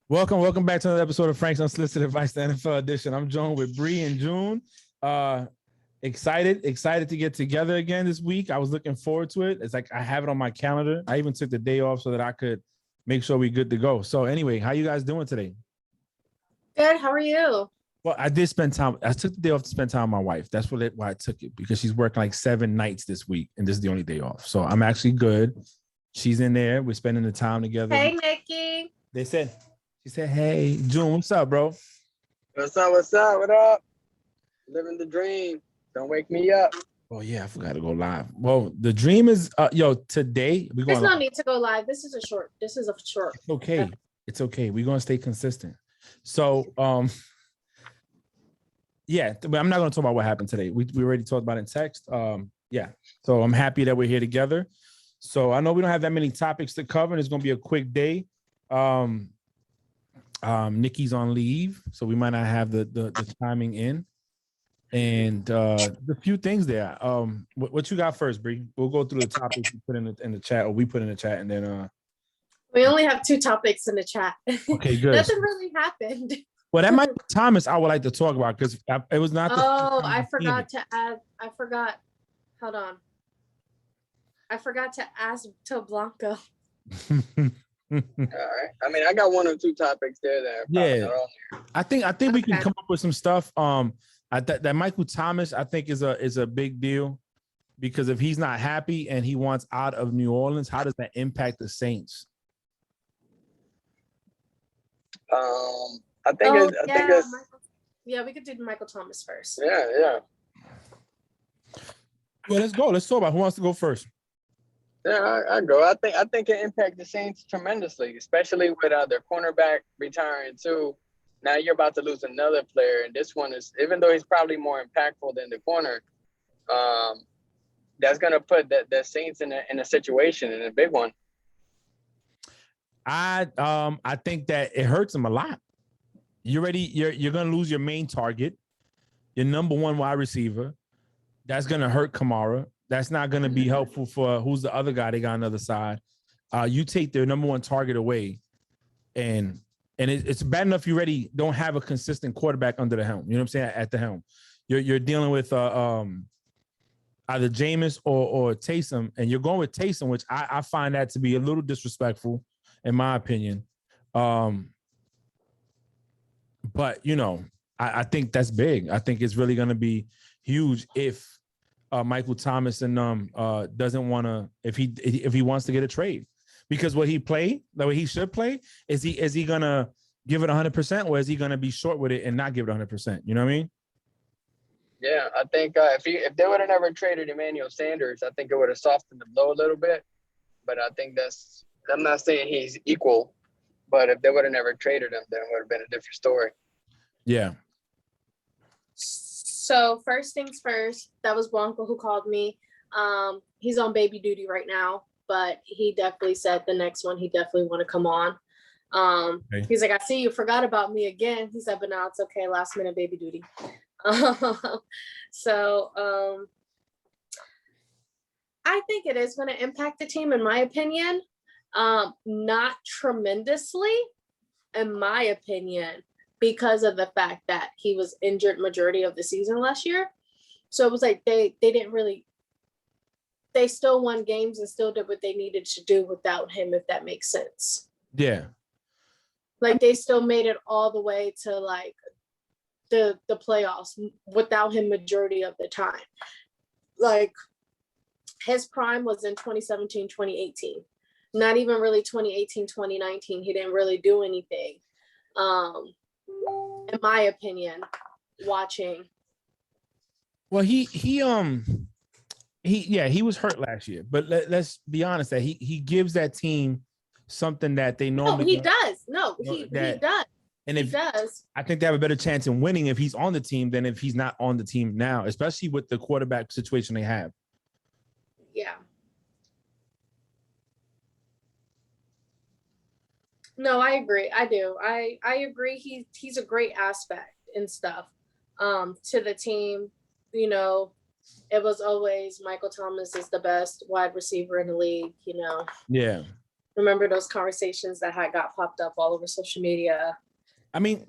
Welcome back to another episode of Frank's Unsolicited Advice, the NFL edition. I'm joined with Bree and June. Excited to get together again this week. I was looking forward to it. It's like I have it on my calendar. I even took the day off so that I could make sure we're good to go. So anyway, how you guys doing today? Good. How are you? Well, I did spend time. I took the day off to spend time with my wife. That's why I took it, because she's working like 7 nights this week, and this is the only day off. So I'm actually good. She's in there. We're spending the time together. Hey, Nikki. She said, hey, June, what's up, bro? What's up? What up? Living the dream. Don't wake me up. Oh, yeah, I forgot to go live. Well, the dream is, today we're going. There's no need to go live. This is a short. It's okay. It's okay. We're going to stay consistent. So, yeah, but I'm not going to talk about what happened today. We already talked about it in text. Yeah. So I'm happy that we're here together. So I know we don't have that many topics to cover, and it's going to be a quick day. Nikki's on leave, so we might not have the timing in, and a few things there. What you got first, Bree? We'll go through the topics you put in the chat, or we put in the chat, and then we only have 2 topics in the chat. Okay, good. Nothing really happened. Well, that might be Thomas I would like to talk about, because it was not. I forgot to add. Hold on. I forgot to ask to Blanco. All right. I mean, I got 1 or 2 topics there that yeah. I think we can come up with some stuff. That Michael Thomas, I think, is a big deal, because if he's not happy and he wants out of New Orleans, how does that impact the Saints? I think it's we could do Michael Thomas first. Yeah. Well, let's go. Let's talk about who wants to go first. Yeah, I go. I think it impacts the Saints tremendously, especially with their cornerback retiring too. Now you're about to lose another player, and this one is, even though he's probably more impactful than the corner, that's gonna put the Saints in a situation, in a big one. I think that it hurts them a lot. You're gonna lose your main target, your number 1 wide receiver. That's gonna hurt Kamara. That's not going to be helpful for who's the other guy they got on the other side. You take their number 1 target away, and it's bad enough you already don't have a consistent quarterback under the helm. You know what I'm saying? At the helm, you're dealing with either Jameis or Taysom, and you're going with Taysom, which I find that to be a little disrespectful, in my opinion. But I think that's big. I think it's really going to be huge if Michael Thomas and doesn't want to, if he wants to get a trade, because what he play, the way he should play, is he gonna give it 100%, or is he gonna be short with it and not give it 100%? You know what I mean? Yeah, I think if they would have never traded Emmanuel Sanders, I think it would have softened the blow a little bit. But I think I'm not saying he's equal, but if they would have never traded him, then it would have been a different story. Yeah. So first things first, that was Blanco who called me. He's on baby duty right now, but he definitely said the next one he definitely want to come on. Okay. He's like, I see you forgot about me again. He said, but now it's okay. Last minute baby duty. So I think it is going to impact the team, in my opinion. Not tremendously, in my opinion, because of the fact that he was injured majority of the season last year. So it was like they still won games and still did what they needed to do without him, if that makes sense. Yeah. Like they still made it all the way to like the playoffs without him majority of the time. Like his prime was in 2017, 2018. Not even really 2018, 2019. He didn't really do anything. In my opinion, watching. Well, he was hurt last year, but let's be honest that he gives that team something that they normally. No, he does. No, he does. And if he does, I think they have a better chance in winning if he's on the team than if he's not on the team now, especially with the quarterback situation they have. Yeah. No, I agree. I do. I agree. He's a great aspect and stuff to the team. You know, it was always Michael Thomas is the best wide receiver in the league, you know. Yeah. Remember those conversations that had got popped up all over social media? I mean,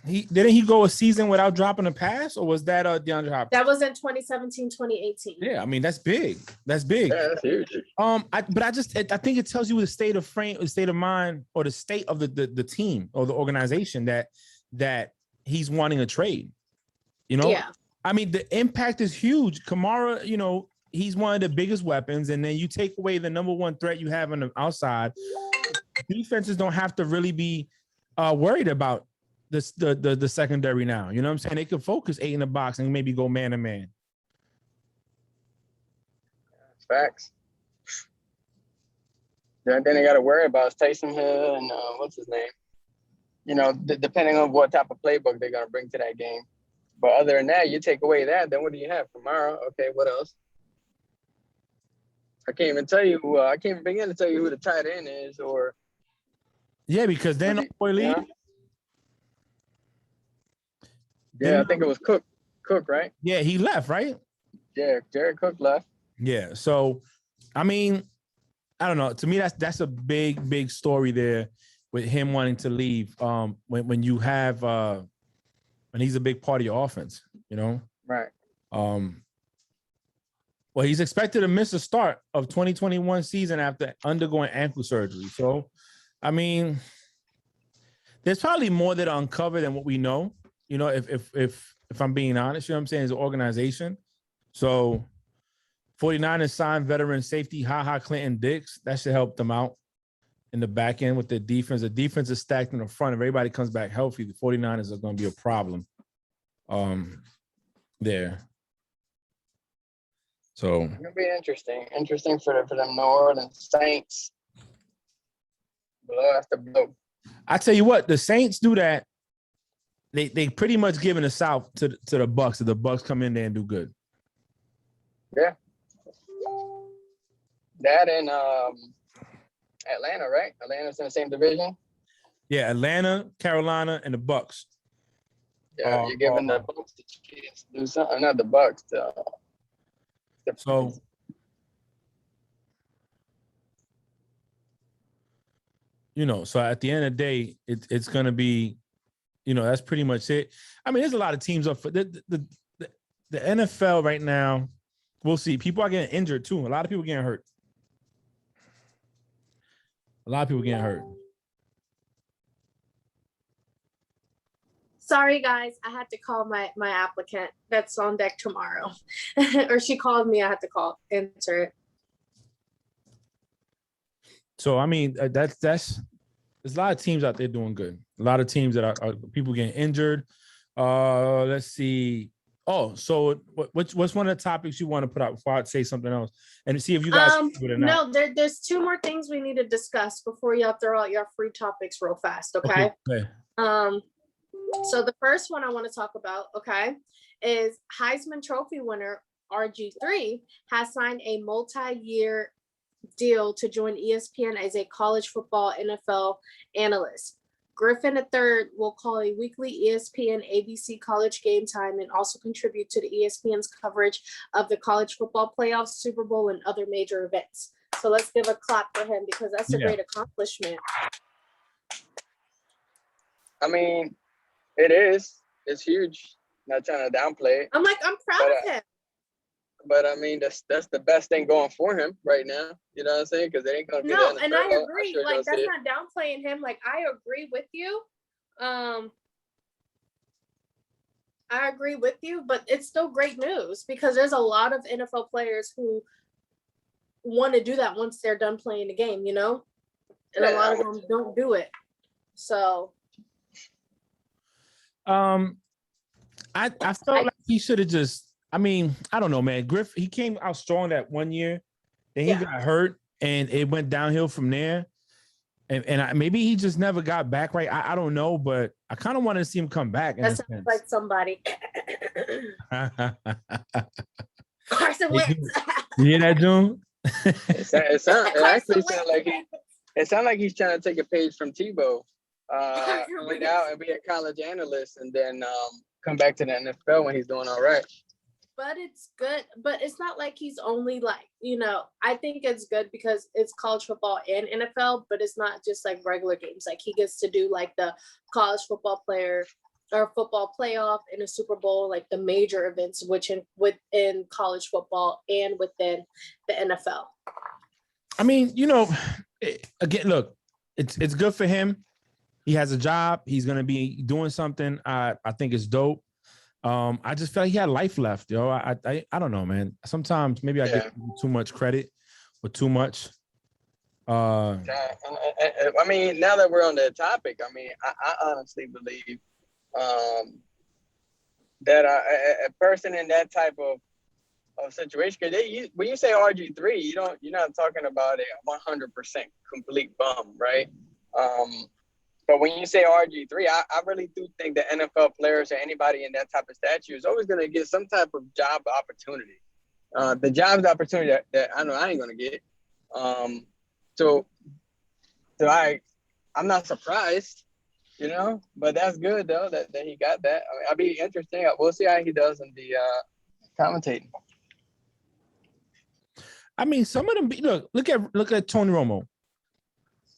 he didn't he go a season without dropping a pass, or was that DeAndre Hopkins? That was in 2017, 2018. Yeah, I mean that's big. That's big. Yeah, that's huge. I think it tells you the state of mind, or the state of the team or the organization that he's wanting a trade. You know, Yeah. I mean the impact is huge. Kamara, you know, he's one of the biggest weapons, and then you take away the number one threat you have on the outside. Defenses don't have to really be worried about the secondary now. You know what I'm saying? They could focus 8 in the box and maybe go man to man. Facts. The only thing they got to worry about is Taysom Hill and what's his name. You know, depending on what type of playbook they're gonna bring to that game. But other than that, you take away that, then what do you have? Kamara. Okay, what else? I can't even tell you. I can't even begin to tell you who the tight end is, or. Yeah, because then Yeah, I think it was Cook. Cook, right? Yeah, he left, right? Yeah, Jared Cook left. Yeah. So, I mean, I don't know. To me, that's a big story there with him wanting to leave. When you have when he's a big part of your offense, you know. Right. Well, he's expected to miss the start of 2021 season after undergoing ankle surgery. So, I mean, there's probably more that are uncovered than what we know. You know, if I'm being honest, you know what I'm saying, as an organization. So 49ers signed veteran safety HaHa Clinton Dix. That should help them out in the back end with the defense. The defense is stacked in the front. If everybody comes back healthy, the 49ers are going to be a problem there. So it's gonna be interesting for them New Orleans Saints. Blow after blow. I tell you what, the Saints do that. They pretty much giving the South to the Bucks. If the Bucks come in there and do good. Yeah. That and Atlanta, right? Atlanta's in the same division. Yeah, Atlanta, Carolina, and the Bucks. Yeah, you're giving the Bucks the chance to do something. Not the Bucks. So, you know, so at the end of the day, it's going to be, you know, that's pretty much it. I mean, there's a lot of teams up for the NFL right now. We'll see. People are getting injured too. A lot of people getting hurt. Sorry, guys. I had to call my applicant that's on deck tomorrow. Or she called me. I had to answer it. So, I mean, there's a lot of teams out there doing good. A lot of teams that are people getting injured. Let's see. Oh, so what's one of the topics you want to put out before I say something else, and see if you guys do it or not? No, there's 2 more things we need to discuss before y'all throw out your free topics real fast. Okay. So the first one I want to talk about, okay, is Heisman Trophy winner RG3 has signed a multi-year deal to join ESPN as a college football NFL analyst. Griffin III will call a weekly ESPN ABC college game time and also contribute to the ESPN's coverage of the college football playoffs, Super Bowl, and other major events. So let's give a clap for him because that's a great accomplishment. I mean, it is. It's huge. Not trying to downplay it. I'm proud of him. But I mean, that's the best thing going for him right now. You know what I'm saying? Because they ain't gonna be no, and I agree. Sure like that's not downplaying him. Like I agree with you. I agree with you, but it's still great news because there's a lot of NFL players who want to do that once they're done playing the game. You know, and a lot of them don't do it. So, I felt like he should have just. I mean, I don't know, man. He came out strong that one year, then he got hurt, and it went downhill from there. And maybe he just never got back right. I don't know, but I kind of wanted to see him come back. That sounds like somebody. Carson Wentz. You hear that, June? It sounds like he's trying to take a page from Tebow. Get out and be a college analyst, and then come back to the NFL when he's doing all right. but it's good. But it's not like he's only like, I think it's good because it's college football and NFL, but it's not just like regular games. Like he gets to do like the college football player or football playoff and a Super Bowl, like the major events, which within college football and within the NFL. I mean, again, look, it's good for him. He has a job. He's gonna be doing something. I think it's dope. I just felt like he had life left, yo. I don't know, man. Sometimes maybe I give too much credit or too much. I mean, now that we're on the topic, I mean, I honestly believe that a person in that type of situation, because when you say RG3, you're not talking about a 100% complete bum, right? But when you say RG3, I really do think that NFL players or anybody in that type of stature is always going to get some type of job opportunity. The job's opportunity that I know I ain't going to get. So I'm not surprised, but that's good though that he got that. I mean, I'll be interesting. We'll see how he does in the commentating. I mean, some of them. Look at Tony Romo.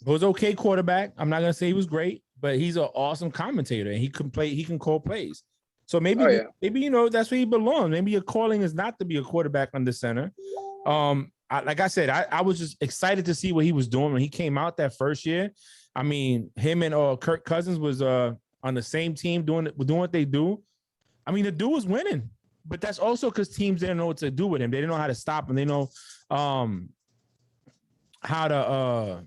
He was okay quarterback. I'm not gonna say he was great, but he's an awesome commentator and he can play. He can call plays. So maybe that's where he belongs. Maybe your calling is not to be a quarterback under center. Like I said, I was just excited to see what he was doing when he came out that first year. I mean, him and Kirk Cousins was on the same team doing what they do. I mean, the dude was winning, but that's also because teams didn't know what to do with him. They didn't know how to stop him. They know how to.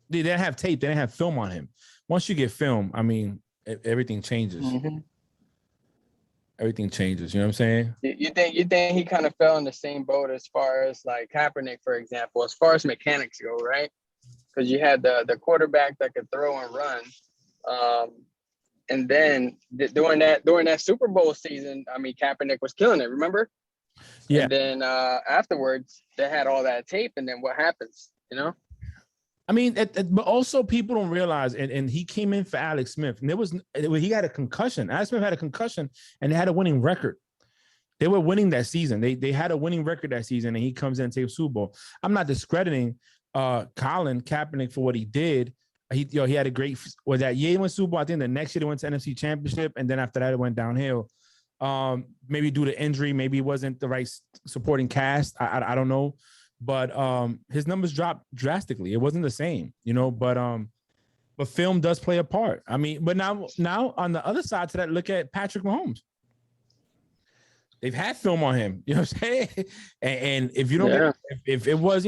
They didn't have tape. They didn't have film on him. Once you get film, I mean, everything changes. Mm-hmm. Everything changes. You know what I'm saying? You think he kind of fell in the same boat as far as like Kaepernick, for example, as far as mechanics go, right? Because you had the quarterback that could throw and run, and then during that Super Bowl season, I mean, Kaepernick was killing it. Remember? Yeah. And then afterwards, they had all that tape, and then what happens? I mean, but also people don't realize, and he came in for Alex Smith, and he had a concussion. Alex Smith had a concussion, and they had a winning record. They were winning that season. They had a winning record that season, and he comes in and takes Super Bowl. I'm not discrediting Colin Kaepernick for what he did. He had a great that year he went Super Bowl. I think the next year they went to NFC Championship, and then after that it went downhill. Maybe due to injury, maybe it wasn't the right supporting cast. I don't know. But his numbers dropped drastically. It wasn't the same, but film does play a part. I mean, but now on the other side to that, look at Patrick Mahomes. They've had film on him, you know what I'm saying? And if you don't, if it was,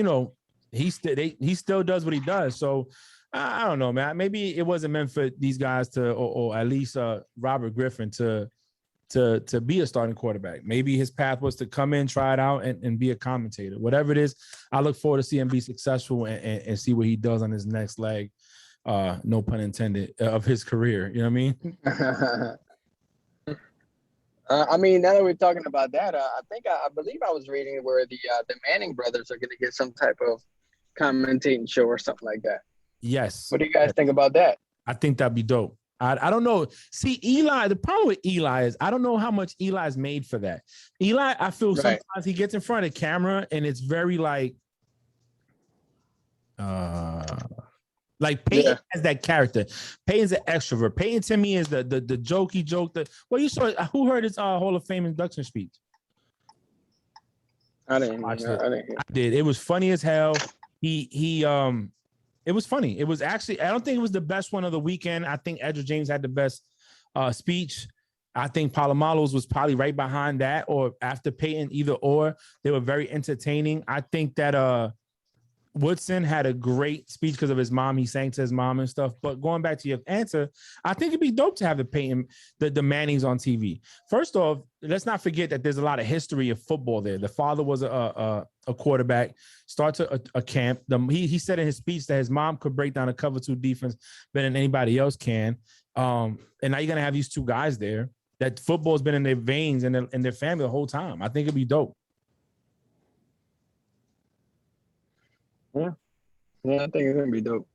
he still does what he does. So I don't know, man. Maybe it wasn't meant for these guys to, or at least Robert Griffin to be a starting quarterback. Maybe his path was to come in, try it out, and be a commentator. Whatever it is, I look forward to see him be successful and see what he does on his next leg, no pun intended, of his career. You know what I mean? I mean, now that we're talking about that, I believe I was reading where the Manning brothers are going to get some type of commentating show or something like that. Yes. What do you guys think about that? I think that'd be dope. I don't know. See, Eli, the problem with Eli is I don't know how much Eli's made for that. Eli, I feel sometimes he gets in front of the camera and it's very like Peyton has that character. Peyton's an extrovert. Peyton to me is the jokey joke. You saw who heard his Hall of Fame induction speech? I didn't. I did. It was funny as hell. It was funny. It was actually, I don't think it was the best one of the weekend. I think Edgar James had the best speech. I think Palomalu's was probably right behind that or after Peyton, either or. They were very entertaining. I think that Woodson had a great speech because of his mom. He sang to his mom and stuff. But going back to your answer, I think it'd be dope to have the Mannings on TV. First off, let's not forget that there's a lot of history of football there. The father was a quarterback, starts a camp. He said in his speech that his mom could break down a cover two defense better than anybody else can. And now you're going to have these two guys there that football has been in their veins and in their family the whole time. I think it'd be dope. Yeah, I think it's gonna be dope.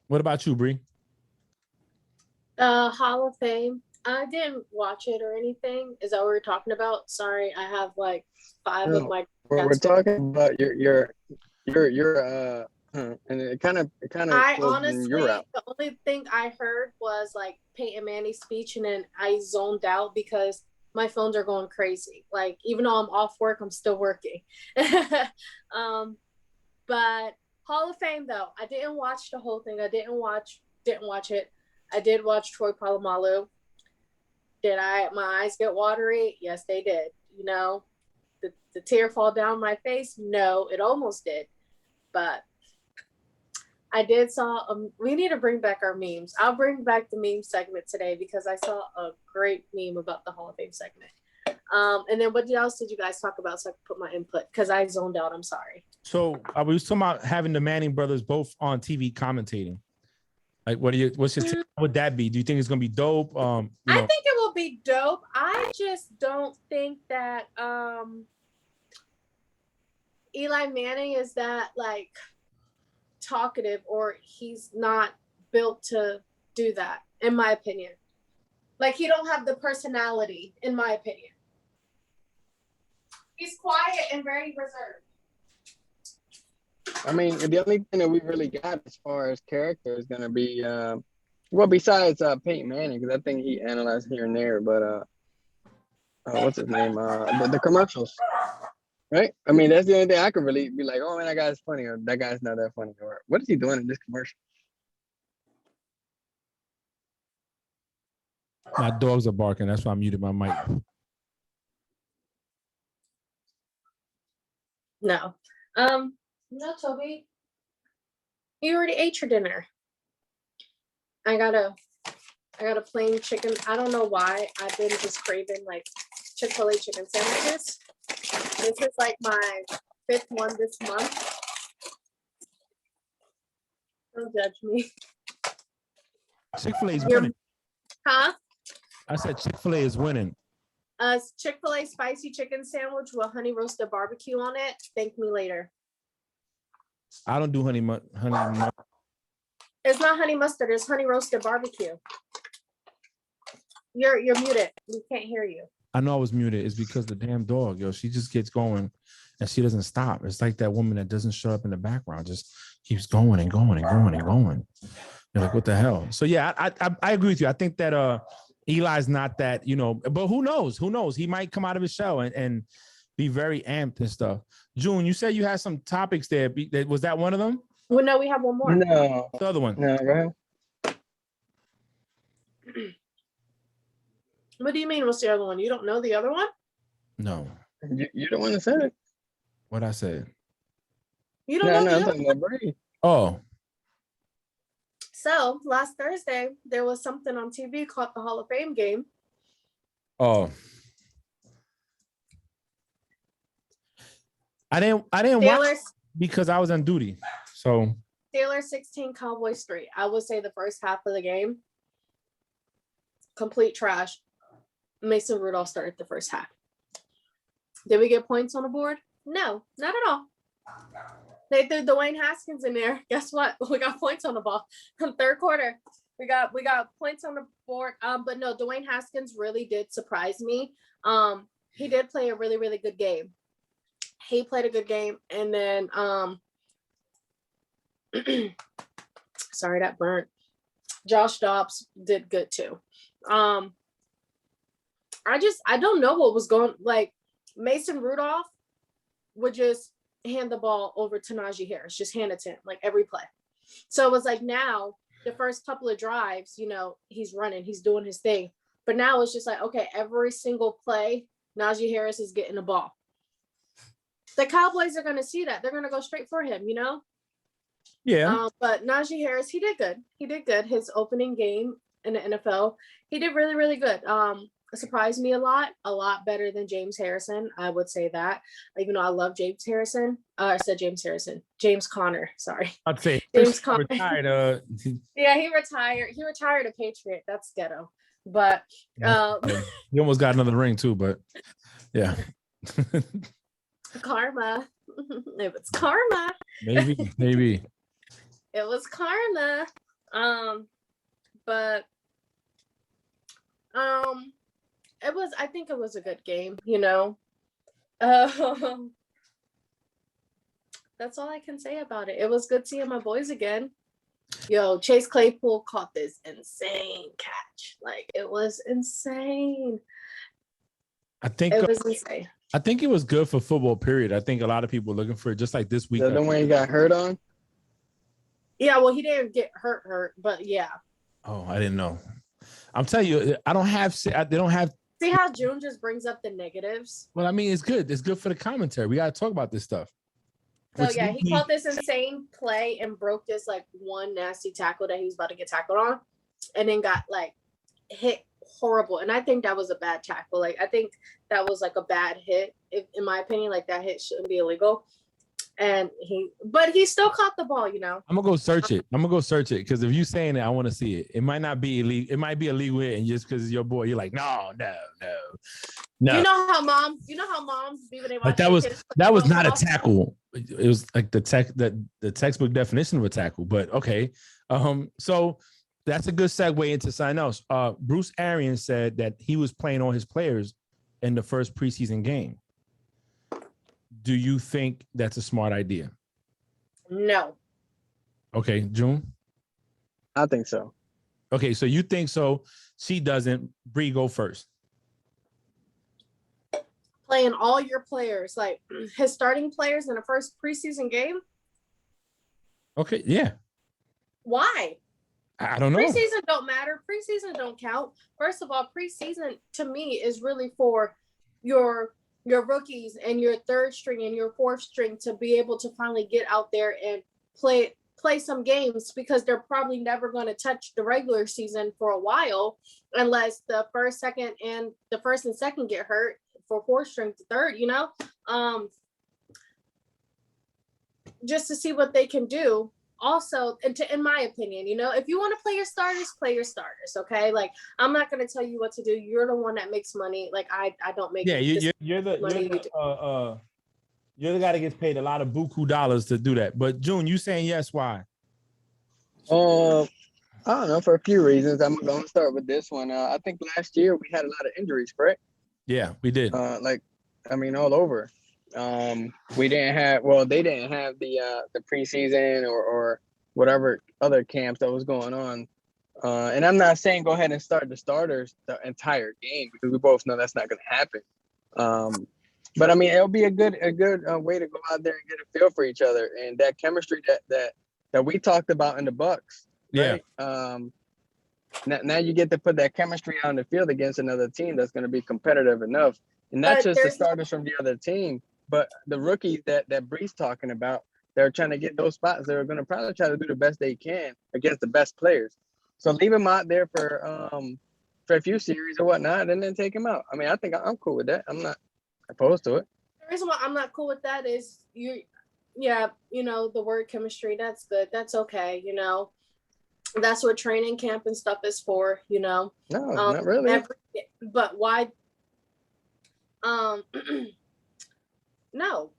What about you, Bree? Hall of Fame. I didn't watch it or anything. Is that what we're talking about? Sorry, I have like 5 of No, my we're cats. talking about and it kind of I closed in your honestly, route. the only thing I heard was like Peyton Manning's speech, and then I zoned out because my phones are going crazy. Like even though I'm off work, I'm still working. um, but Hall of Fame though, I didn't watch the whole thing. I didn't watch it. I did watch Troy Polamalu. Did my eyes get watery? Yes, they did. You know, the tear fall down my face? No, it almost did. But I did saw we need to bring back our memes. I'll bring back the meme segment today because I saw a great meme about the Hall of Fame segment. And then what else did you guys talk about so I could put my input? Because I zoned out. I'm sorry. So I was talking about having the Manning brothers both on TV commentating. Like, what's your take? What would that be? Do you think it's gonna be dope? I think it will be dope. I just don't think that Eli Manning is that like talkative, or he's not built to do that, in my opinion. Like he don't have the personality, in my opinion. He's quiet and very reserved. I mean, the only thing that we really got as far as character is gonna be, well, besides Peyton Manning, because I think he analyzed here and there, but what's his name? The commercials, right? I mean, that's the only thing I could really be like, oh man, that guy's funny, or that guy's not that funny, or what is he doing in this commercial? My dogs are barking. That's why I muted my mic. No. No, Toby. You already ate your dinner. I got a plain chicken. I don't know why. I've been just craving like Chick-fil-A chicken sandwiches. This is like my 5th one this month. Don't judge me. Chick-fil-A is winning. Huh? I said Chick-fil-A is winning. Chick-fil-A spicy chicken sandwich with honey roasted barbecue on it. Thank me later. I don't do honey. It's not honey mustard. It's honey roasted barbecue. You're muted. We can't hear you. I know I was muted. It's because the damn dog, yo, she just gets going and she doesn't stop. It's like that woman that doesn't shut up in the background, just keeps going and going and going and going. You're like, what the hell? So yeah, I agree with you. I think that Eli's not that, but who knows? Who knows? He might come out of his shell and be very amped and stuff. June, you said you had some topics there. Was that one of them? Well, no, we have one more. No. The other one. No, right? What do you mean, what's the other one? You don't know the other one? No. You don't want to say it. What I said? You don't know the I'm other talking about Brady. Oh. So last Thursday, there was something on TV called the Hall of Fame game. Oh. I didn't watch because I was on duty. So Steelers 16, Cowboys 3. I would say the first half of the game, complete trash. Mason Rudolph started the first half. Did we get points on the board? No, not at all. They threw Dwayne Haskins in there. Guess what? We got points on the ball. Third quarter, we got points on the board. But no, Dwayne Haskins really did surprise me. He did play a really, really good game. He played a good game, and then sorry, that burnt. Josh Dobbs did good too. I don't know what was going, like Mason Rudolph would just hand the ball over to Najee Harris, just hand it to him like every play. So it was like now the first couple of drives, he's running, he's doing his thing. But now it's just like, okay, every single play, Najee Harris is getting the ball. The Cowboys are going to see that. They're going to go straight for him, Yeah. But Najee Harris, he did good. He did good. His opening game in the NFL, he did really, really good. It surprised me a lot better than James Harrison. I would say that, even though I love James Harrison. I said James Harrison. James Conner. Sorry. I'd say James Conner. Retired. Yeah, he retired. He retired a Patriot. That's ghetto. But he almost got another ring too. But yeah. Karma. It was karma. Maybe. It was karma. But I think it was a good game, you know. Um, that's all I can say about it. It was good seeing my boys again. Yo, Chase Claypool caught this insane catch. Like, it was insane. It was insane. I think it was good for football, period. I think a lot of people were looking for it, just like this week. The one he got hurt on? Yeah, well, he didn't get hurt, but yeah. Oh, I didn't know. I'm telling you, they don't have. See how June just brings up the negatives? Well, I mean, it's good. It's good for the commentary. We got to talk about this stuff. So yeah, he caught this insane play and broke this like one nasty tackle that he was about to get tackled on, and then got like hit horrible. And I think that was a bad tackle. Like, I think that was like a bad hit. In my opinion, like, that hit shouldn't be illegal. And he still caught the ball, you know. I'm gonna go search it. Because if you saying it, I want to see it. It might not be illegal. It might be illegal, and just because it's your boy, you're like, no. You know how moms be when they watch. But that was not a tackle. It was like the textbook definition of a tackle. But okay, so that's a good segue into something else. Bruce Arians said that he was playing all his players in the first preseason game. Do you think that's a smart idea? No. Okay, June? I think so. Okay, so you think so. She doesn't. Bree, go first. Playing all your players, like his starting players in the first preseason game? Okay, yeah. Why? I don't know. Preseason don't matter. Preseason don't count. First of all, preseason to me is really for your rookies and your third string and your fourth string to be able to finally get out there and play some games, because they're probably never going to touch the regular season for a while unless the first and second get hurt for fourth string to third, you know, just to see what they can do. Also, in my opinion, you know, if you want to play your starters, okay? Like, I'm not going to tell you what to do. You're the one that makes money. Like, I don't make. Yeah, you're the guy that gets paid a lot of buku dollars to do that. But June, you saying yes? Why? I don't know, for a few reasons. I'm going to start with this one. I think last year we had a lot of injuries, correct? Yeah, we did. All over. They didn't have the preseason or whatever other camps that was going on. And I'm not saying go ahead and start the starters the entire game, because we both know that's not going to happen. But I mean, it'll be a good way to go out there and get a feel for each other, and that chemistry that we talked about in the Bucks. Right? Yeah. Now you get to put that chemistry on the field against another team that's going to be competitive enough, and not just the starters from the other team, but the rookies that Bree's talking about. They're trying to get those spots. They're going to probably try to do the best they can against the best players. So leave them out there for a few series or whatnot, and then take them out. I mean, I think I'm cool with that. I'm not opposed to it. The reason why I'm not cool with that is you know, the word chemistry, that's good. That's okay. You know, that's what training camp and stuff is for, you know. No, not really. But why? No,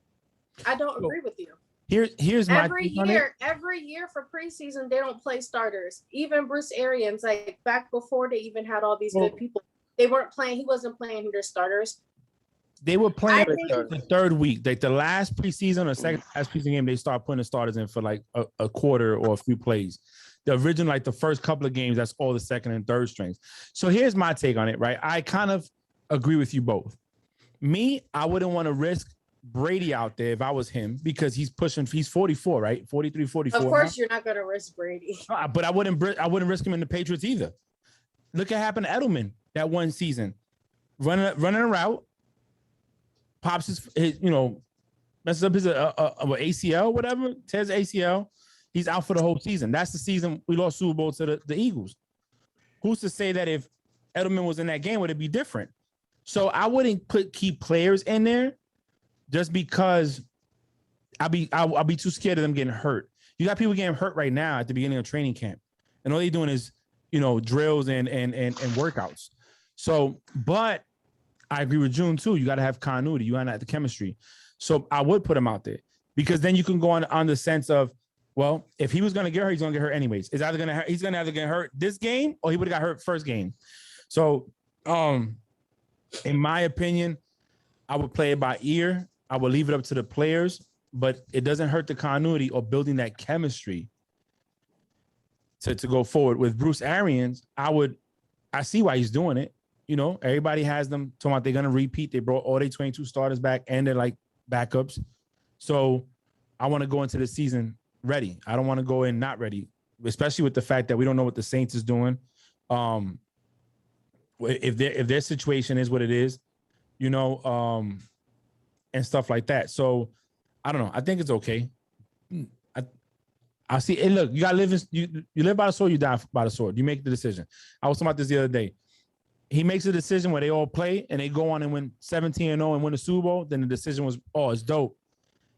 I don't agree with you. Here's my every year for preseason they don't play starters. Even Bruce Arians, like back before they even had all these good people, they weren't playing. He wasn't playing their starters. They were playing the third week, like the last preseason or second last preseason game. They start putting the starters in for like a quarter or a few plays. The original, like the first couple of games, that's all the second and third strings. So here's my take on it, right? I kind of agree with you both. Me, I wouldn't want to risk Brady out there if I was him, because he's 44, right? 43, 44. Of course, you're not going to risk Brady. But I wouldn't risk him in the Patriots either. Look what happened to Edelman that one season. Running a route, pops his messes up his ACL, whatever, tears ACL. He's out for the whole season. That's the season we lost Super Bowl to the Eagles. Who's to say that if Edelman was in that game, would it be different? So I wouldn't put key players in there just because I'll be too scared of them getting hurt. You got people getting hurt right now at the beginning of training camp, and all they're doing is, drills and workouts. So, but I agree with June too. You got to have continuity. You got to have the chemistry. So I would put him out there, because then you can go on the sense of, well, if he was going to get hurt, he's going to get hurt anyways. He's going to have to get hurt this game, or he would have got hurt first game. So In my opinion, I would play it by ear. I would leave it up to the players, but it doesn't hurt the continuity or building that chemistry to go forward. With Bruce Arians, I see why he's doing it. You know, everybody has them talking about they're going to repeat. They brought all their 22 starters back and they're like backups. So I want to go into the season ready. I don't want to go in not ready, especially with the fact that we don't know what the Saints is doing. If their situation is what it is, you know, and stuff like that. So I don't know. I think it's okay. I see. And look, you gotta live. You live by the sword. You die by the sword. You make the decision. I was talking about this the other day. He makes a decision where they all play and they go on and win 17-0 and win the Super Bowl. Then the decision was, oh, it's dope.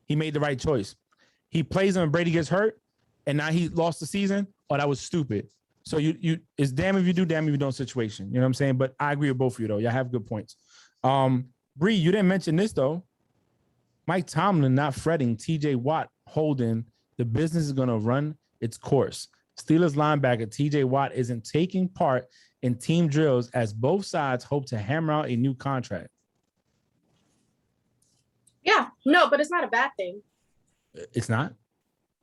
He made the right choice. He plays them and Brady gets hurt, and now he lost the season. Oh, that was stupid. So it's damn if you do, damn if you don't situation. You know what I'm saying? But I agree with both of you though. Y'all have good points. Bree, you didn't mention this though. Mike Tomlin not fretting TJ Watt holding. The business is going to run its course. Steelers linebacker TJ Watt isn't taking part in team drills as both sides hope to hammer out a new contract. Yeah, no, but it's not a bad thing. It's not?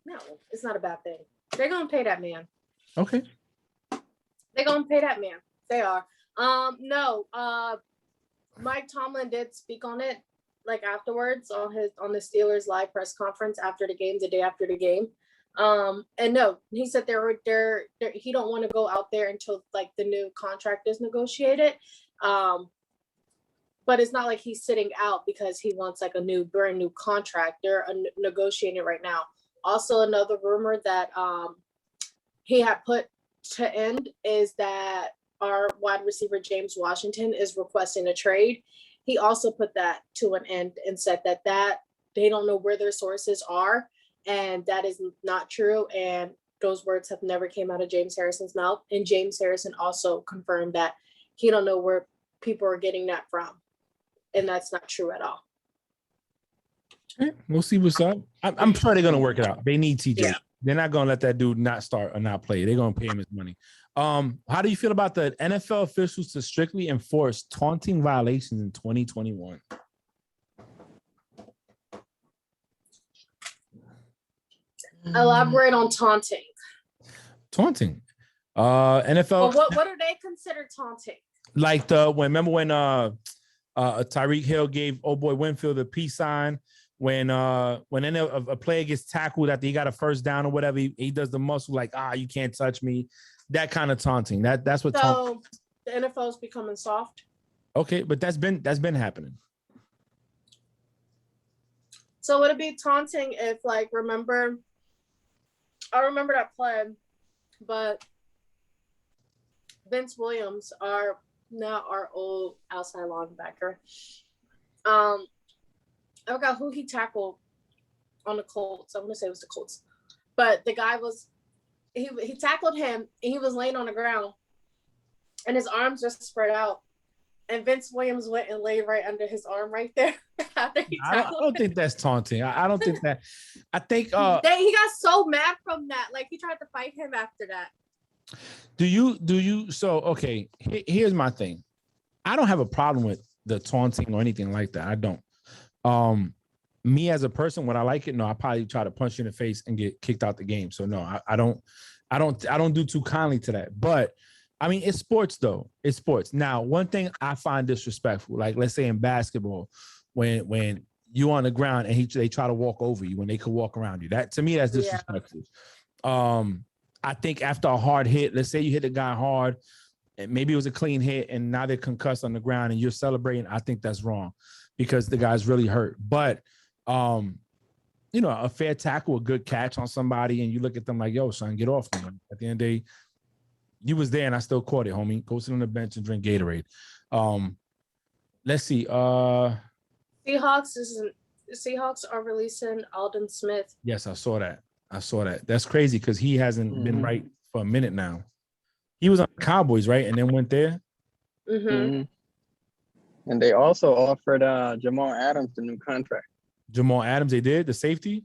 No, it's not a bad thing. They're going to pay that man. Okay. They're going to pay that man. They are. Mike Tomlin did speak on it, like afterwards on the Steelers live press conference after the game, the day after the game. And no, he said he don't want to go out there until like the new contract is negotiated. But it's not like he's sitting out because he wants like a brand new contract. They're negotiating right now. Also, another rumor that he had put to end is that our wide receiver James Washington is requesting a trade. He also put that to an end and said that they don't know where their sources are, and that is not true. And those words have never came out of James Harrison's mouth. And James Harrison also confirmed that he don't know where people are getting that from, and that's not true at all. Okay, we'll see what's up. I'm sure they're gonna work it out. They need TJ. Yeah. They're not gonna let that dude not start or not play. They're gonna pay him his money. How do you feel about the NFL officials to strictly enforce taunting violations in 2021? Elaborate on taunting. Taunting. NFL. Well, what do they consider taunting? Like remember when Tyreek Hill gave old boy Winfield a peace sign when a player gets tackled after he got a first down or whatever, he does the muscle like, you can't touch me. That kind of taunting. That's what. So the NFL is becoming soft. Okay, but that's been happening. So would it be taunting if, like, I remember that play, but Vince Williams, our old outside linebacker, I forgot who he tackled on the Colts. I want to say it was the Colts, but the guy he tackled him and he was laying on the ground and his arms just spread out. And Vince Williams went and laid right under his arm right there after he tackled I don't think that's taunting. I don't think that. I think he got so mad from that. Like, he tried to fight him after that. Do you? So, okay, here's my thing. I don't have a problem with the taunting or anything like that. I don't. Me as a person, would I like it? No, I probably try to punch you in the face and get kicked out the game. So no, I don't do too kindly to that. But I mean, it's sports though. It's sports. Now, one thing I find disrespectful, like let's say in basketball, when you on the ground and they try to walk over you when they could walk around you. That to me, that's disrespectful. Yeah. I think after a hard hit, let's say you hit the guy hard, and maybe it was a clean hit, and now they're concussed on the ground and you're celebrating. I think that's wrong because the guy's really hurt. But a fair tackle, a good catch on somebody, and you look at them like, yo, son, get off me. At the end of the day, you was there and I still caught it, homie. Go sit on the bench and drink Gatorade. Let's see. Seahawks are releasing Aldon Smith. Yes, I saw that. That's crazy because he hasn't been right for a minute now. He was on the Cowboys, right? And then went there. Mm-hmm. And they also offered Jamal Adams the new contract. Jamal Adams, they did? The safety?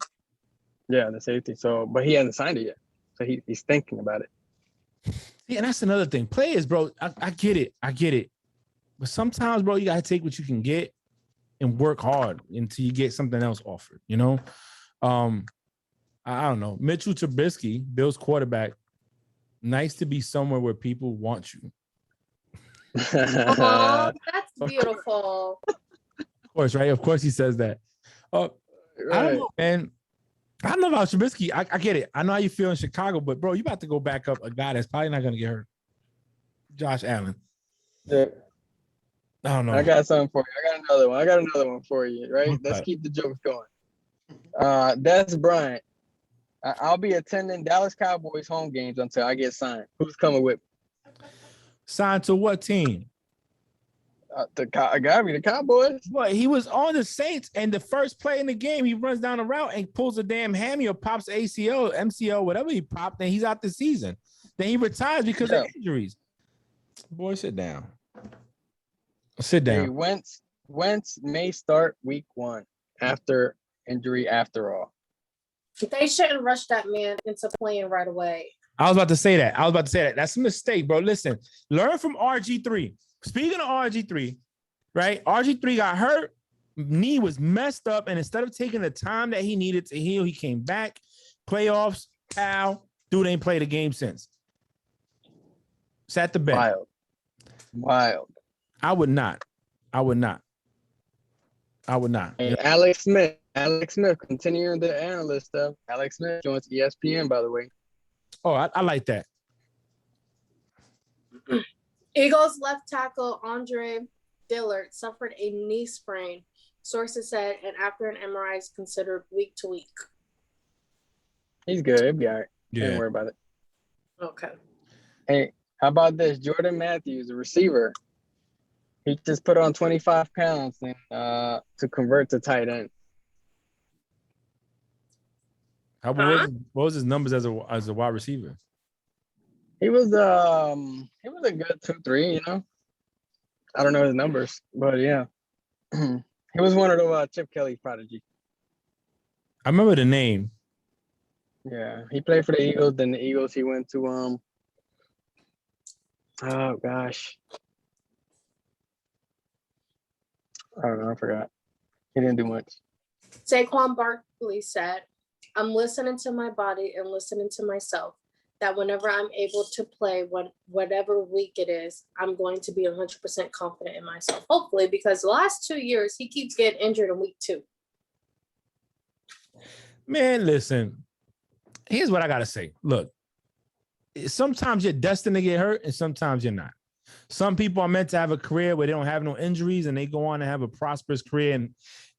Yeah, the safety. So, but he hasn't signed it yet. So he's thinking about it. Yeah, and that's another thing. Players, bro, I get it. But sometimes, bro, you gotta take what you can get and work hard until you get something else offered. You know, I don't know. Mitchell Trubisky, Bills quarterback. Nice to be somewhere where people want you. Oh, that's beautiful. Of course, right? Of course, he says that. I don't know, man. I don't know about Trubisky. I get it. I know how you feel in Chicago, but bro, you about to go back up a guy that's probably not going to get hurt. Josh Allen. Yeah. I don't know. I got something for you. I got another one for you, right? Okay. Let's keep the jokes going. Des Bryant. I'll be attending Dallas Cowboys home games until I get signed. Who's coming with me? Signed to what team? I gotta be the Cowboys. But he was on the Saints, and the first play in the game, he runs down the route and pulls a damn hammy or pops ACL, MCL, whatever he popped, and he's out the season. Then he retires because of injuries. Boy, sit down. Sit down. Hey, Wentz may start week 1 after injury after all. They shouldn't rush that man into playing right away. I was about to say that. That's a mistake, bro. Listen, learn from RG3. Speaking of RG3, right? RG3 got hurt. Knee was messed up. And instead of taking the time that he needed to heal, he came back. Playoffs, pal. Dude ain't played a game since. Sat the bench. Wild. I would not. Hey, Alex Smith, continuing the analyst stuff. Alex Smith joins ESPN, by the way. Oh, I like that. Eagles left tackle Andre Dillard suffered a knee sprain, sources said, and after an MRI is considered week to week. He's good. He'll be all right. Yeah. Don't worry about it. Okay. Hey, how about this? Jordan Matthews, a receiver. He just put on 25 pounds and, to convert to tight end. What was his numbers as a wide receiver? He was a good 2-3, you know. I don't know his numbers, but yeah. He was one of the Chip Kelly prodigy. I remember the name. Yeah, he played for the Eagles. Then the Eagles, he went to oh gosh, I don't know. I forgot. He didn't do much. Saquon Barkley said, "I'm listening to my body and listening to myself. That whenever I'm able to play, whatever week it is, I'm going to be 100% confident in myself. Hopefully, because the last 2 years he keeps getting injured in week 2." Man, listen. Here's what I gotta say. Look, sometimes you're destined to get hurt, and sometimes you're not. Some people are meant to have a career where they don't have no injuries, and they go on to have a prosperous career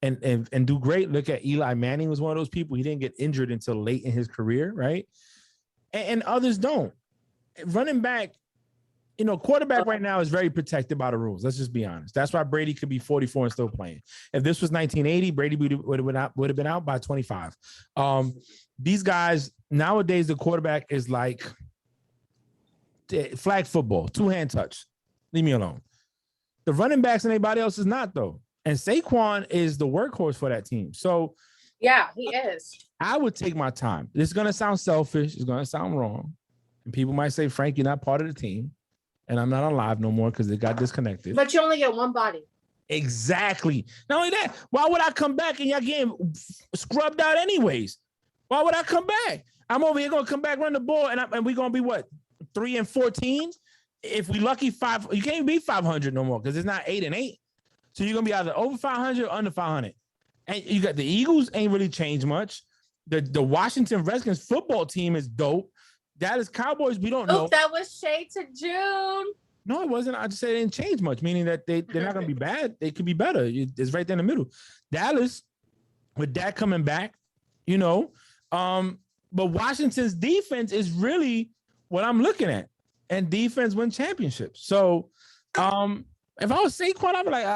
and do great. Look at Eli Manning was one of those people. He didn't get injured until late in his career, right? And others don't. Running back, quarterback right now is very protected by the rules. Let's just be honest. That's why Brady could be 44 and still playing. If this was 1980, Brady would have been out by 25. These guys nowadays, the quarterback is like flag football, 2-hand touch. Leave me alone. The running backs and anybody else is not though. And Saquon is the workhorse for that team. So yeah, he is. I would take my time. This is going to sound selfish. It's going to sound wrong. And people might say, Frank, you're not part of the team. And I'm not on live no more because it got disconnected. But you only get one body. Exactly. Not only that, why would I come back and y'all getting scrubbed out anyways? Why would I come back? I'm over here going to come back, run the ball, and we're going to be what? 3-14? If we lucky 5, you can't be 500 no more because it's not 8-8. So you're going to be either over 500 or under 500. And you got the Eagles ain't really changed much. The Washington Redskins football team is dope. Dallas Cowboys, we don't know. That was shade to June. No, it wasn't. I just said it didn't change much, meaning that they're not going to be bad. They could be better. It's right there in the middle. Dallas, with that coming back, but Washington's defense is really what I'm looking at. And defense win championships. So if I was Saquon, I'd be like,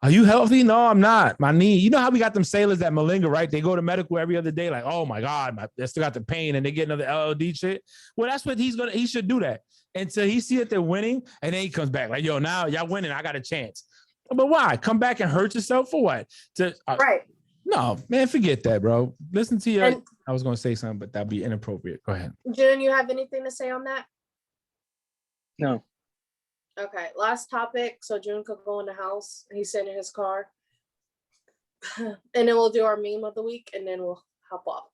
are you healthy? No, I'm not. My knee. You know how we got them sailors that malinga, right? They go to medical every other day, like, oh my God, they still got the pain and they get another LLD shit. Well, that's what he should do that until he see that they're winning. And then he comes back like, yo, now y'all winning. I got a chance. But why? Come back and hurt yourself for what? Right. No, man, forget that, bro. Listen to your. I was going to say something, but that'd be inappropriate. Go ahead. June, you have anything to say on that? No. Okay, last topic. So June could go in the house. He's sitting in his car. And then we'll do our meme of the week and then we'll hop off.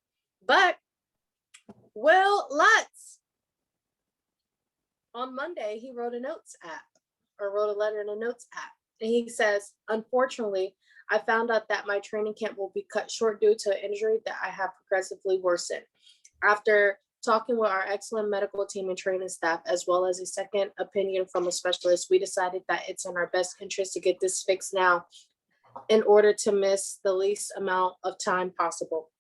But Will Lutz, on Monday, he wrote a notes app or wrote a letter in a notes app. And he says, unfortunately, I found out that my training camp will be cut short due to an injury that I have progressively worsened. After talking with our excellent medical team and training staff, as well as a second opinion from a specialist, we decided that it's in our best interest to get this fixed now in order to miss the least amount of time possible.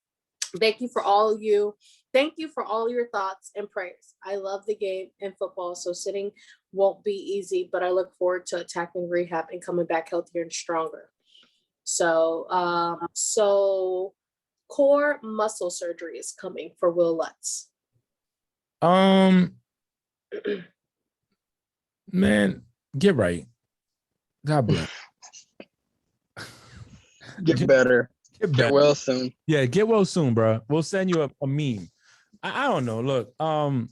Thank you for all your thoughts and prayers. I love the game and football, so sitting won't be easy, but I look forward to attacking rehab and coming back healthier and stronger. So core muscle surgery is coming for Will Lutz. Man, get right. God bless. Get better. Get Get well soon. Yeah, get well soon, bro. We'll send you a meme. I don't know. Look, I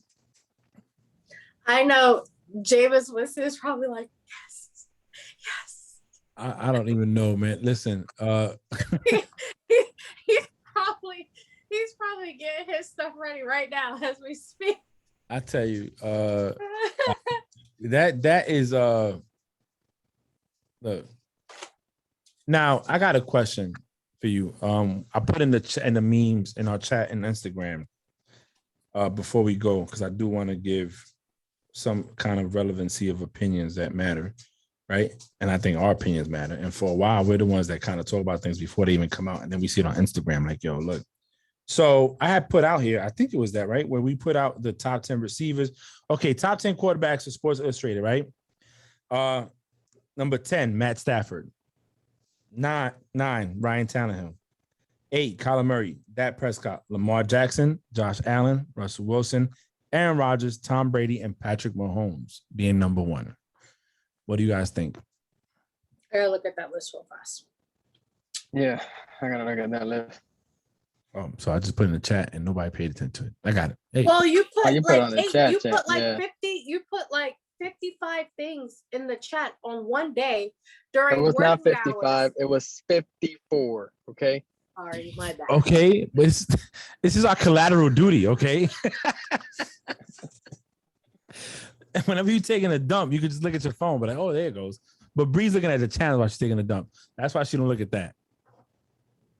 know Jameis Winston is probably like, yes. I don't even know, man. Listen, he's probably getting his stuff ready right now as we speak. I tell you, that is look. Now I got a question for you. I put in the memes in our chat and Instagram before we go, because I do want to give some kind of relevancy of opinions that matter, right? And I think our opinions matter. And for a while, we're the ones that kind of talk about things before they even come out, and then we see it on Instagram, like, yo, look. So I had put out here, I think it was that, right? Where we put out the top 10 receivers. Okay, top 10 quarterbacks for Sports Illustrated, right? Number 10, Matt Stafford. 9, Ryan Tannehill. 8, Kyler Murray, Dak Prescott, Lamar Jackson, Josh Allen, Russell Wilson, Aaron Rodgers, Tom Brady, and Patrick Mahomes being number 1. What do you guys think? I gotta look at that list real fast. Yeah, I gotta look at that list. So I just put in the chat and nobody paid attention to it. I got it. Hey. Well, you put like on the chat, you put like yeah. 50, you put like 55 things in the chat on one day during It was not 55, hours. it was 54. Okay. Sorry, my bad. Okay, this is our collateral duty, okay? And whenever you're taking a dump, you can just look at your phone, but like, oh, there it goes. But Bree's looking at the channel while she's taking a dump. That's why she don't look at that.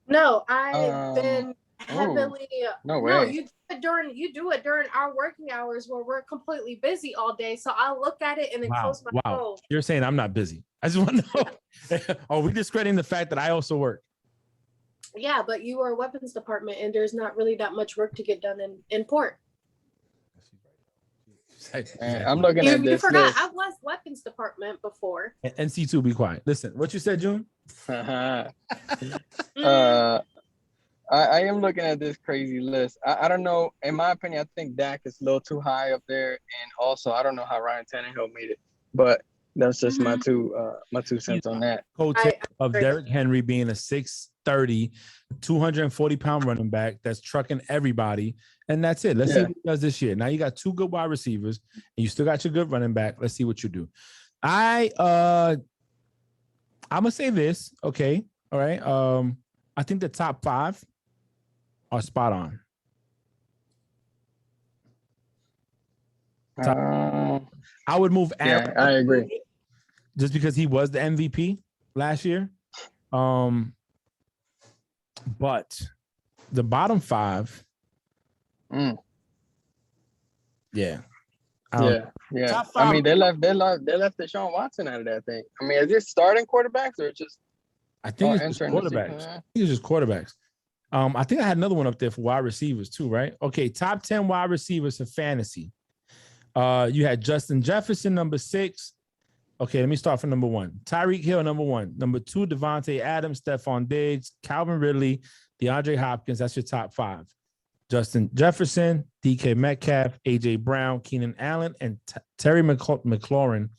No, I've been heavily. No way. No, you do it during our working hours where we're completely busy all day. So I'll look at it and then close my phone. You're saying I'm not busy. I just want to know. Are we discrediting the fact that I also work? Yeah, but you are a weapons department, and there's not really that much work to get done in port. I'm looking at this. You forgot list. I was weapons department before. NC2, be quiet. Listen, what you said, June? I am looking at this crazy list. I don't know. In my opinion, I think Dak is a little too high up there, and also I don't know how Ryan Tannehill made it, but that's just my two cents on that. Coattail of Derrick Henry being a 6'30", 240-pound running back that's trucking everybody, and that's it. Let's see what he does this year. Now you got 2 good wide receivers, and you still got your good running back. Let's see what you do. I'm gonna say this, okay? All right. I think the top 5 are spot on. I would move Aaron. Yeah, I agree. Just because he was the MVP last year. But the bottom 5. Yeah. Top 5, I mean, they left Deshaun Watson out of that thing. I mean, is it starting quarterbacks or just? I think it's just quarterbacks. I think it's just quarterbacks. I think I had another one up there for wide receivers too, right? Okay, top 10 wide receivers for fantasy. You had Justin Jefferson, number 6. Okay, let me start from number 1. Tyreek Hill, number 1. Number 2, Devontae Adams, Stephon Diggs, Calvin Ridley, DeAndre Hopkins. That's your top 5. Justin Jefferson, DK Metcalf, AJ Brown, Keenan Allen, and Terry McLaurin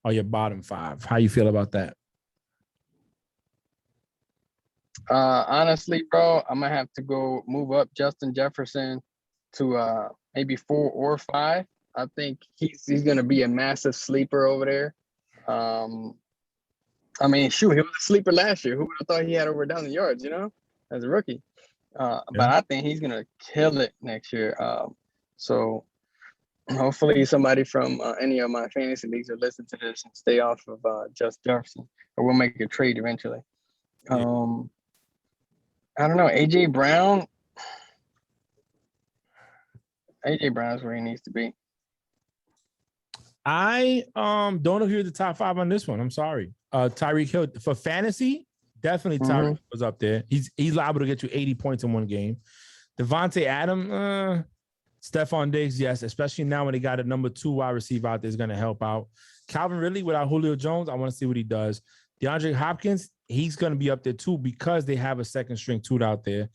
are your bottom 5. How you feel about that? Honestly, bro, I'm gonna have to move up Justin Jefferson to maybe 4 or 5. I think he's gonna be a massive sleeper over there. I mean, shoot, he was a sleeper last year. Who would have thought he had over 1,000 yards, as a rookie? But I think he's gonna kill it next year. So hopefully somebody from any of my fantasy leagues will listen to this and stay off of Just Jefferson, or we'll make a trade eventually. I don't know. AJ Brown is where he needs to be. I don't agree with the top 5 on this one. I'm sorry. Tyreek Hill for fantasy, definitely Tyreek was up there. He's liable to get you 80 points in one game. Devontae Adams, Stephon Diggs, yes, especially now when they got a number 2 wide receiver out there, is going to help out. Calvin Ridley without Julio Jones, I want to see what he does. DeAndre Hopkins, he's going to be up there too because they have a second string toot out there.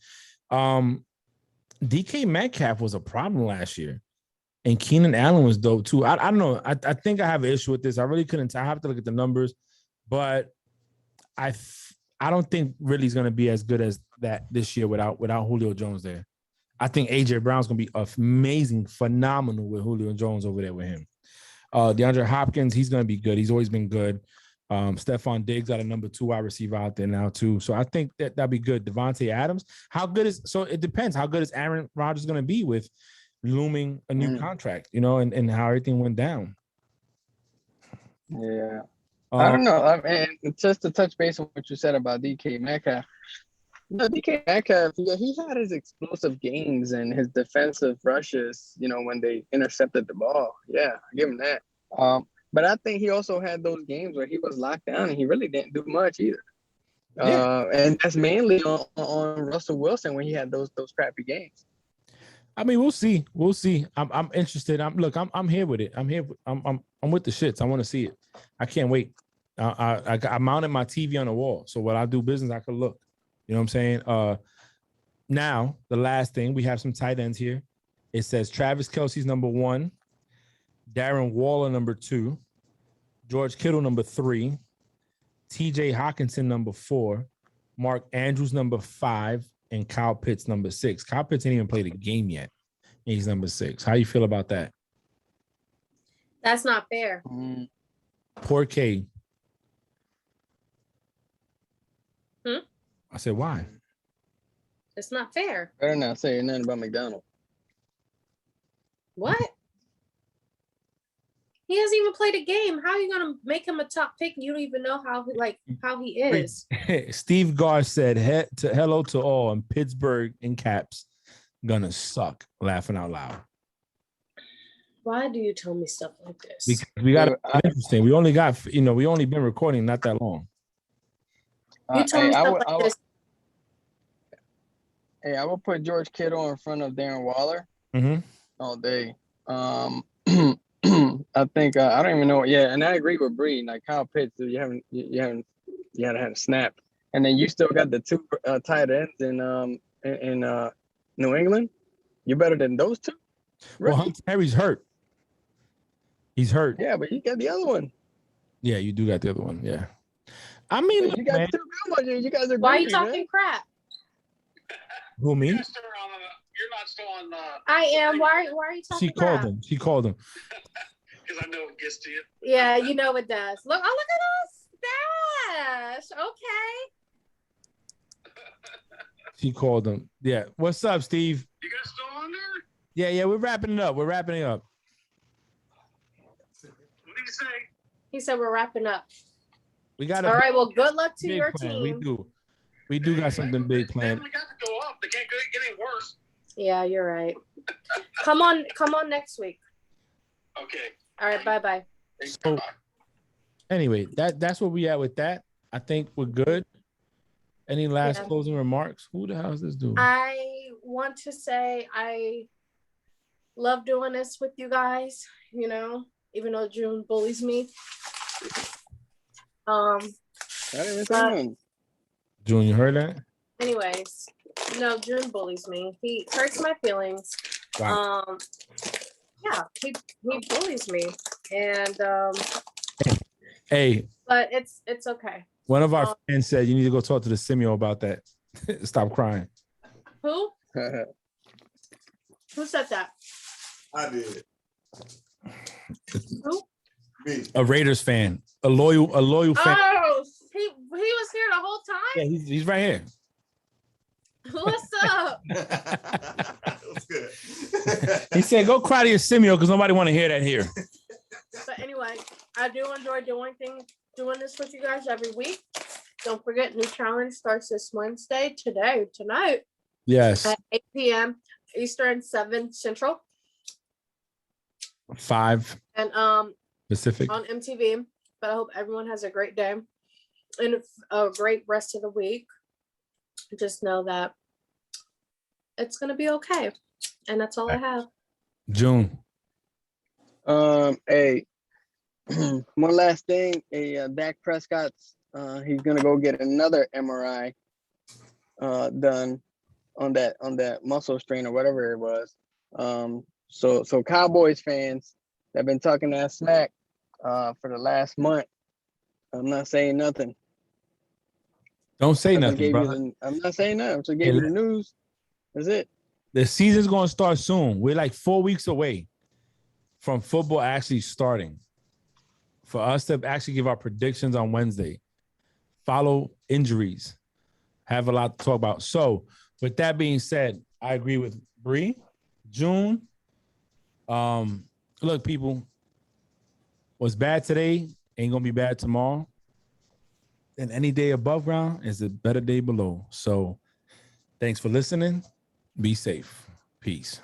DK Metcalf was a problem last year. And Keenan Allen was dope too. I don't know. I think I have an issue with this. I really couldn't. I have to look at the numbers, but I don't think Ridley's going to be as good as that this year without Julio Jones there. I think AJ Brown's going to be amazing, phenomenal with Julio Jones over there with him. DeAndre Hopkins, he's going to be good. He's always been good. Stephon Diggs got a number 2 wide receiver out there now too. So I think that'd be good. Devontae Adams, so it depends. How good is Aaron Rodgers going to be with looming a new contract, and how everything went down. Yeah. I don't know. I mean, just to touch base on what you said about DK Metcalf. DK Metcalf, he had his explosive games and his defensive rushes, when they intercepted the ball. Yeah, I give him that. But I think he also had those games where he was locked down and he really didn't do much either. Yeah. And that's mainly on Russell Wilson when he had those crappy games. I mean, we'll see. I'm interested. I'm here with it. I'm here. I'm with the shits. I want to see it. I can't wait. I mounted my TV on the wall, so when I do business, I can look. You know what I'm saying? Now the last thing, we have some tight ends here. It says Travis Kelce's number 1, Darren Waller number 2, George Kittle number 3, T.J. Hawkinson number 4, Mark Andrews number 5. And Kyle Pitts number 6. Kyle Pitts ain't even played a game yet. He's number 6. How you feel about that? That's not fair. Poor K. I said, why? It's not fair. Better not say nothing about McDonald's. What? He hasn't even played a game. How are you gonna make him a top pick? You don't even know how he is. Steve Garr said, "Hello to all," and Pittsburgh in caps gonna suck. Laughing out loud. Why do you tell me stuff like this? Because we got interesting. We only been recording not that long. You tell me stuff like this. Hey, I will put George Kittle in front of Darren Waller all day. I think I don't even know. Yeah, and I agree with Bree. Like Kyle Pitts, you haven't had a snap, and then you still got the 2 tight ends in New England. You're better than those 2. Well, Hunter Henry's hurt. He's hurt. Yeah, but you got the other one. Yeah, you do got the other one. Yeah. I mean, you got 2 good ones. You guys are. Why are you talking crap? Who, me? You're not still on. I am. Why are you talking crap? She called him. Because I know it gets to you. Yeah, you know it does. Look at us. Stash. Okay. She called him. Yeah. What's up, Steve? You guys still on there? Yeah, we're wrapping it up. What did he say? He said we're wrapping up. We got all right. Well, good luck to your plan. team. We do got something big planned. They got to go up. They can't get any worse. Yeah, you're right. Come on next week. Okay. All right. Bye. So, anyway, that's where we at with that. I think we're good. Any last closing remarks? Who the hell is this dude? I want to say I love doing this with you guys, even though June bullies me. June, you heard that? Anyways, no, June bullies me. He hurts my feelings. Wow. Yeah, he bullies me. And hey. But it's okay. One of our fans said you need to go talk to the Simio about that. Stop crying. Who? Who said that? I did. Who? Me. A Raiders fan, a loyal fan. Oh, he was here the whole time. Yeah, he's right here. What's up? What's good? He said, "Go cry to your Simeo because nobody want to hear that here." But anyway, I do enjoy doing this with you guys every week. Don't forget, new challenge starts this Wednesday, tonight Yes, at 8 p.m. Eastern, 7 Central, 5 and Pacific. on MTV. But I hope everyone has a great day and a great rest of the week. Just know that it's gonna be okay, and that's all I have. June. Hey, one last thing. Dak Prescott's he's gonna go get another MRI done on that muscle strain or whatever it was. So Cowboys fans that have been talking that smack for the last month. I'm not saying nothing. Don't say nothing, brother. I'm not saying nothing. I just gave you the news. That's it. The season's gonna start soon. We're like 4 weeks away from football actually starting. For us to actually give our predictions on Wednesday, follow injuries, have a lot to talk about. So, with that being said, I agree with Bree. June. Look, people, what's bad today ain't gonna be bad tomorrow. And any day above ground is a better day below. So, thanks for listening. Be safe. Peace.